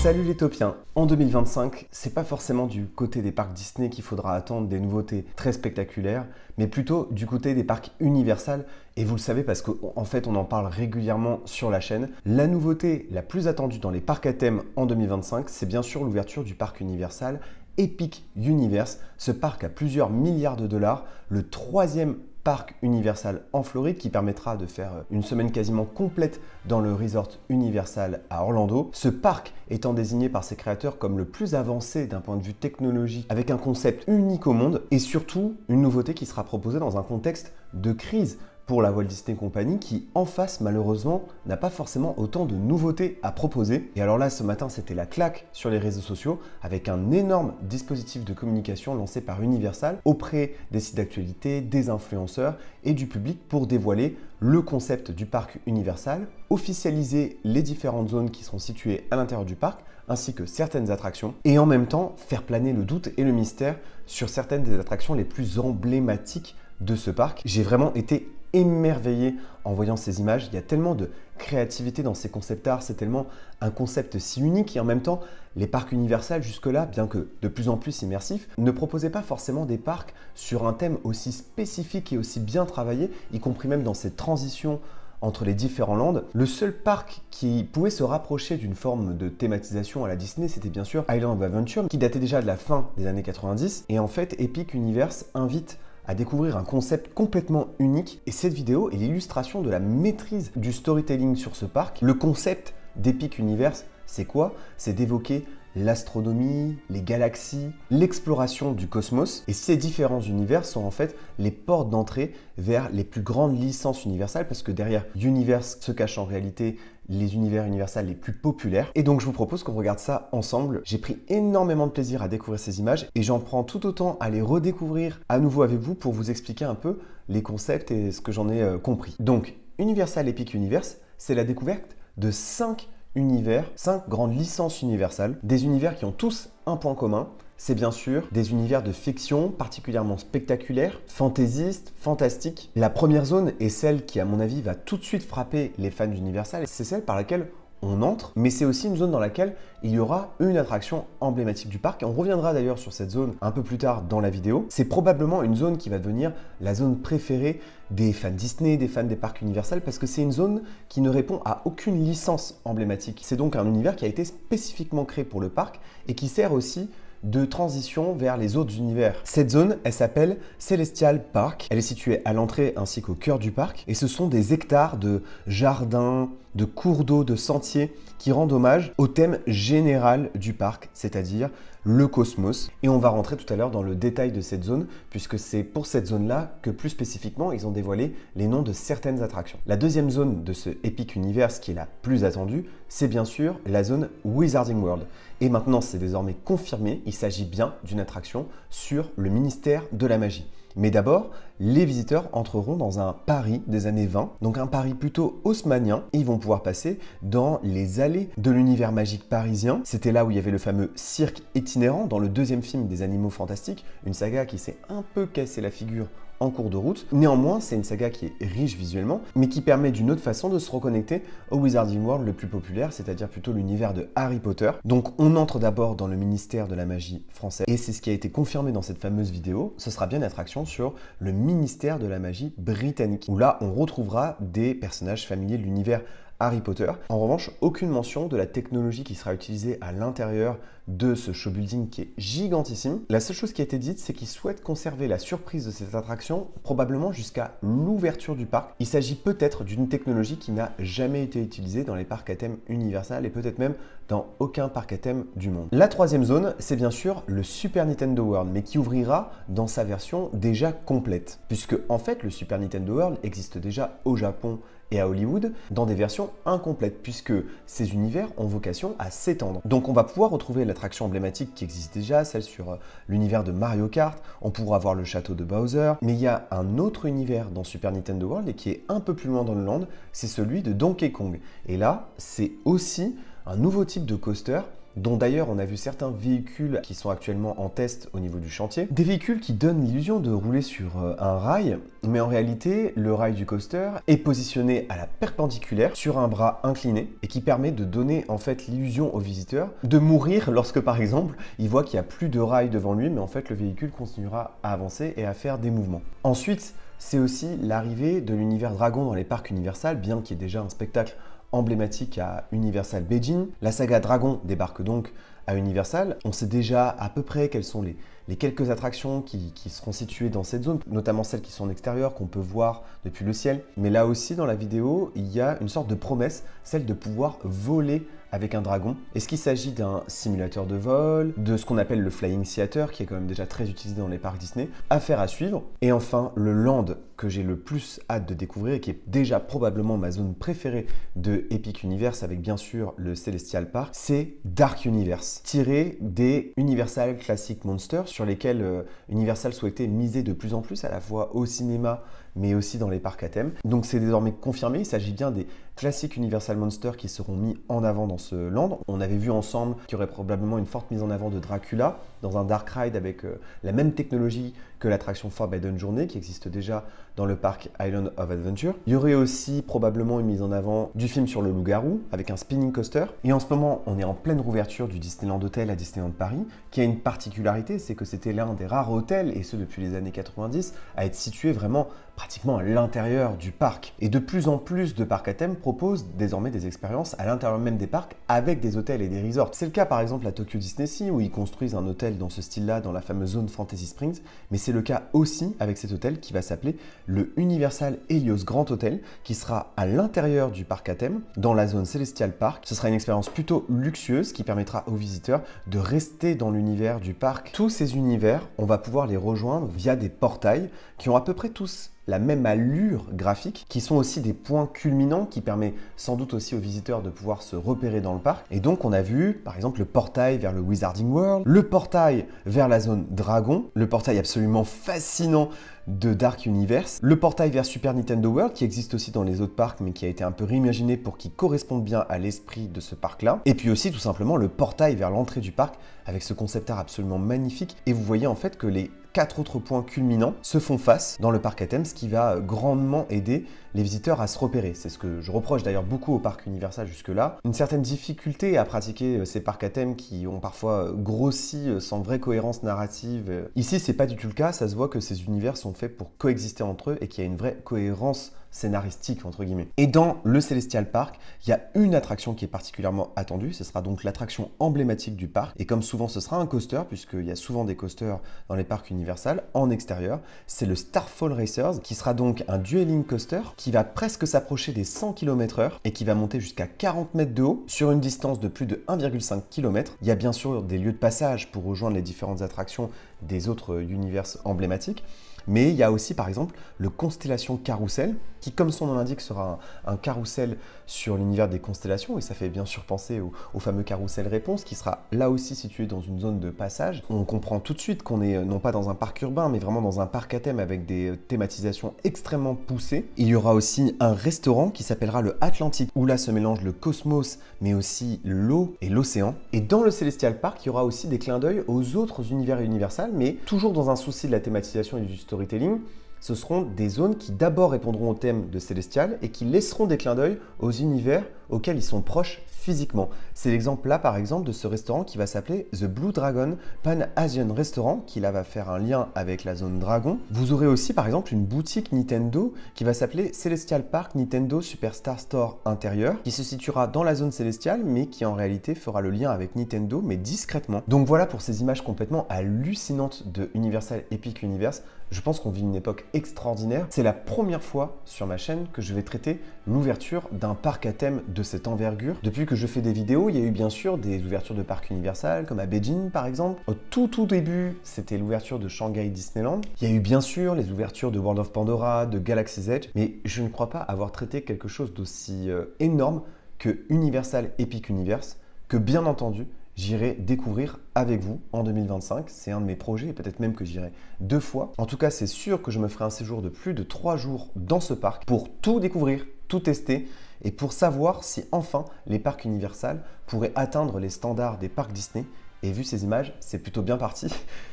Salut les topiens. En 2025, c'est pas forcément du côté des parcs Disney qu'il faudra attendre des nouveautés très spectaculaires, mais plutôt du côté des parcs Universal. Et vous le savez parce qu'en fait, on en parle régulièrement sur la chaîne. La nouveauté la plus attendue dans les parcs à thème en 2025, c'est bien sûr l'ouverture du parc Universal Epic Universe, ce parc à plusieurs milliards de dollars, le troisième parc Universal en Floride qui permettra de faire une semaine quasiment complète dans le resort Universal à Orlando. Ce parc étant désigné par ses créateurs comme le plus avancé d'un point de vue technologique, avec un concept unique au monde et surtout une nouveauté qui sera proposée dans un contexte de crise pour la Walt Disney Company qui, en face, malheureusement, n'a pas forcément autant de nouveautés à proposer. Et alors là, ce matin, c'était la claque sur les réseaux sociaux avec un énorme dispositif de communication lancé par Universal auprès des sites d'actualité, des influenceurs et du public pour dévoiler le concept du parc Universal, officialiser les différentes zones qui seront situées à l'intérieur du parc, ainsi que certaines attractions, et en même temps faire planer le doute et le mystère sur certaines des attractions les plus emblématiques de ce parc. J'ai vraiment été émerveillé en voyant ces images. Il y a tellement de créativité dans ces concept art, c'est tellement un concept si unique et en même temps, les parcs Universal jusque-là, bien que de plus en plus immersifs, ne proposaient pas forcément des parcs sur un thème aussi spécifique et aussi bien travaillé, y compris même dans ces transitions entre les différents lands. Le seul parc qui pouvait se rapprocher d'une forme de thématisation à la Disney, c'était bien sûr Island of Adventure, qui datait déjà de la fin des années 90. Et en fait, Epic Universe invite à découvrir un concept complètement unique. Et cette vidéo est l'illustration de la maîtrise du storytelling sur ce parc. Le concept d'Epic Universe, c'est quoi? C'est d'évoquer l'astronomie, les galaxies, l'exploration du cosmos. Et ces différents univers sont en fait les portes d'entrée vers les plus grandes licences universales parce que derrière Universe se cachent en réalité les univers Universal les plus populaires. Et donc je vous propose qu'on regarde ça ensemble. J'ai pris énormément de plaisir à découvrir ces images et j'en prends tout autant à les redécouvrir à nouveau avec vous pour vous expliquer un peu les concepts et ce que j'en ai compris. Donc Universal Epic Universe, c'est la découverte de 5 univers, 5 grandes licences universales, des univers qui ont tous un point commun, c'est bien sûr des univers de fiction particulièrement spectaculaires, fantaisistes, fantastiques. La première zone est celle qui, à mon avis, va tout de suite frapper les fans d'Universal, c'est celle par laquelle on entre, mais c'est aussi une zone dans laquelle il y aura une attraction emblématique du parc. Et on reviendra d'ailleurs sur cette zone un peu plus tard dans la vidéo. C'est probablement une zone qui va devenir la zone préférée des fans Disney, des fans des parcs Universal, parce que c'est une zone qui ne répond à aucune licence emblématique. C'est donc un univers qui a été spécifiquement créé pour le parc et qui sert aussi de transition vers les autres univers. Cette zone, elle s'appelle Celestial Park. Elle est située à l'entrée ainsi qu'au cœur du parc. Et ce sont des hectares de jardins, de cours d'eau, de sentiers qui rendent hommage au thème général du parc, c'est-à-dire le cosmos. Et on va rentrer tout à l'heure dans le détail de cette zone, puisque c'est pour cette zone-là que plus spécifiquement, ils ont dévoilé les noms de certaines attractions. La deuxième zone de ce Epic Universe qui est la plus attendue, c'est bien sûr la zone Wizarding World. Et maintenant, c'est désormais confirmé, il s'agit bien d'une attraction sur le ministère de la magie. Mais d'abord, les visiteurs entreront dans un Paris des années 20, donc un Paris plutôt haussmannien, et ils vont pouvoir passer dans les allées de l'univers magique parisien. C'était là où il y avait le fameux cirque itinérant dans le deuxième film des Animaux Fantastiques, une saga qui s'est un peu cassé la figure en cours de route. Néanmoins, c'est une saga qui est riche visuellement, mais qui permet d'une autre façon de se reconnecter au Wizarding World le plus populaire, c'est-à-dire plutôt l'univers de Harry Potter. Donc on entre d'abord dans le ministère de la magie français, et c'est ce qui a été confirmé dans cette fameuse vidéo, ce sera bien une attraction sur le ministère de la magie britannique, où là on retrouvera des personnages familiers de l'univers Harry Potter. En revanche, aucune mention de la technologie qui sera utilisée à l'intérieur de ce show building qui est gigantissime. La seule chose qui a été dite, c'est qu'ils souhaitent conserver la surprise de cette attraction probablement jusqu'à l'ouverture du parc. Il s'agit peut-être d'une technologie qui n'a jamais été utilisée dans les parcs à thème Universal et peut-être même dans aucun parc à thème du monde. La troisième zone, c'est bien sûr le Super Nintendo World, mais qui ouvrira dans sa version déjà complète. Puisque en fait, le Super Nintendo World existe déjà au Japon et à Hollywood dans des versions incomplètes puisque ces univers ont vocation à s'étendre. Donc on va pouvoir retrouver l'attraction emblématique qui existe déjà, celle sur l'univers de Mario Kart, on pourra voir le château de Bowser, mais il y a un autre univers dans Super Nintendo World et qui est un peu plus loin dans le land, c'est celui de Donkey Kong. Et là, c'est aussi un nouveau type de coaster dont d'ailleurs on a vu certains véhicules qui sont actuellement en test au niveau du chantier. Des véhicules qui donnent l'illusion de rouler sur un rail, mais en réalité, le rail du coaster est positionné à la perpendiculaire sur un bras incliné et qui permet de donner en fait l'illusion aux visiteurs de mourir lorsque par exemple, il voit qu'il n'y a plus de rail devant lui, mais en fait le véhicule continuera à avancer et à faire des mouvements. Ensuite, c'est aussi l'arrivée de l'univers Dragon dans les parcs Universal, bien qu'il y ait déjà un spectacle emblématique à Universal Beijing. La saga Dragon débarque donc à Universal. On sait déjà à peu près quelles sont les quelques attractions qui seront situées dans cette zone, notamment celles qui sont en extérieur, qu'on peut voir depuis le ciel. Mais là aussi, dans la vidéo, il y a une sorte de promesse, celle de pouvoir voler avec un dragon. Est-ce qu'il s'agit d'un simulateur de vol, de ce qu'on appelle le Flying Theater, qui est quand même déjà très utilisé dans les parcs Disney? Affaire à suivre. Et enfin, le land que j'ai le plus hâte de découvrir et qui est déjà probablement ma zone préférée de Epic Universe, avec bien sûr le Celestial Park, c'est Dark Universe, tiré des Universal Classic Monsters, sur lesquels Universal souhaitait miser de plus en plus, à la fois au cinéma, mais aussi dans les parcs à thème. Donc c'est désormais confirmé, il s'agit bien des classiques Universal Monsters qui seront mis en avant dans ce land. On avait vu ensemble qu'il y aurait probablement une forte mise en avant de Dracula dans un Dark Ride avec la même technologie que l'attraction Forbidden Journey qui existe déjà dans le parc Island of Adventure. Il y aurait aussi probablement une mise en avant du film sur le loup-garou avec un spinning coaster. Et en ce moment, on est en pleine rouverture du Disneyland Hotel à Disneyland Paris, qui a une particularité, c'est que c'était l'un des rares hôtels, et ce depuis les années 90, à être situé vraiment pratiquement à l'intérieur du parc. Et de plus en plus de parcs à thème proposent désormais des expériences à l'intérieur même des parcs avec des hôtels et des resorts. C'est le cas par exemple à Tokyo Disney Sea où ils construisent un hôtel dans ce style-là dans la fameuse zone Fantasy Springs, mais c'est le cas aussi avec cet hôtel qui va s'appeler le Universal Helios Grand Hotel, qui sera à l'intérieur du parc à thème, dans la zone Celestial Park. Ce sera une expérience plutôt luxueuse qui permettra aux visiteurs de rester dans l'univers du parc. Tous ces univers, on va pouvoir les rejoindre via des portails qui ont à peu près tous la même allure graphique, qui sont aussi des points culminants qui permet sans doute aussi aux visiteurs de pouvoir se repérer dans le parc. Et donc on a vu par exemple le portail vers le Wizarding World, le portail vers la zone Dragon, le portail absolument fascinant de Dark Universe, le portail vers Super Nintendo World qui existe aussi dans les autres parcs mais qui a été un peu réimaginé pour qu'il corresponde bien à l'esprit de ce parc-là. Et puis aussi tout simplement le portail vers l'entrée du parc avec ce concept art absolument magnifique. Et vous voyez en fait que les 4 autres points culminants se font face dans le parc à thème, ce qui va grandement aider les visiteurs à se repérer. C'est ce que je reproche d'ailleurs beaucoup au parc Universal jusque-là. Une certaine difficulté à pratiquer ces parcs à thème qui ont parfois grossi sans vraie cohérence narrative. Ici, c'est pas du tout le cas. Ça se voit que ces univers sont faits pour coexister entre eux et qu'il y a une vraie cohérence scénaristique entre guillemets. Et dans le Celestial Park, il y a une attraction qui est particulièrement attendue, ce sera donc l'attraction emblématique du parc, et comme souvent ce sera un coaster, puisqu'il y a souvent des coasters dans les parcs Universal, en extérieur, c'est le Starfall Racers, qui sera donc un dueling coaster, qui va presque s'approcher des 100 km/h, et qui va monter jusqu'à 40 mètres de haut, sur une distance de plus de 1,5 km. Il y a bien sûr des lieux de passage pour rejoindre les différentes attractions des autres univers emblématiques, mais il y a aussi par exemple le Constellation Carousel, qui comme son nom l'indique sera un carrousel sur l'univers des constellations, et ça fait bien sûr penser au fameux carrousel Réponse, qui sera là aussi situé dans une zone de passage. On comprend tout de suite qu'on est non pas dans un parc urbain, mais vraiment dans un parc à thème avec des thématisations extrêmement poussées. Il y aura aussi un restaurant qui s'appellera le Atlantique, où là se mélange le cosmos, mais aussi l'eau et l'océan. Et dans le Celestial Park, il y aura aussi des clins d'œil aux autres univers Universal, mais toujours dans un souci de la thématisation et du storytelling. Ce seront des zones qui d'abord répondront au thème de Celestial et qui laisseront des clins d'œil aux univers auxquels ils sont proches physiquement. C'est l'exemple là par exemple de ce restaurant qui va s'appeler The Blue Dragon Pan Asian Restaurant, qui là va faire un lien avec la zone Dragon. Vous aurez aussi par exemple une boutique Nintendo qui va s'appeler Celestial Park Nintendo Superstar Store intérieur, qui se situera dans la zone Celestial mais qui en réalité fera le lien avec Nintendo mais discrètement. Donc voilà pour ces images complètement hallucinantes de Universal Epic Universe. Je pense qu'on vit une époque extraordinaire. C'est la première fois sur ma chaîne que je vais traiter l'ouverture d'un parc à thème de cette envergure. Depuis que je fais des vidéos, il y a eu bien sûr des ouvertures de parcs Universal, comme à Beijing par exemple. Au tout début, c'était l'ouverture de Shanghai Disneyland. Il y a eu bien sûr les ouvertures de World of Pandora, de Galaxy's Edge, mais je ne crois pas avoir traité quelque chose d'aussi énorme que Universal Epic Universe, que bien entendu, j'irai découvrir avec vous en 2025. C'est un de mes projets et peut-être même que j'irai 2 fois. En tout cas, c'est sûr que je me ferai un séjour de plus de 3 jours dans ce parc pour tout découvrir, tout tester et pour savoir si enfin les parcs Universal pourraient atteindre les standards des parcs Disney. Et vu ces images, c'est plutôt bien parti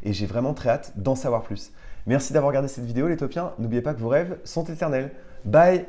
et j'ai vraiment très hâte d'en savoir plus. Merci d'avoir regardé cette vidéo les Taupiens, n'oubliez pas que vos rêves sont éternels. Bye!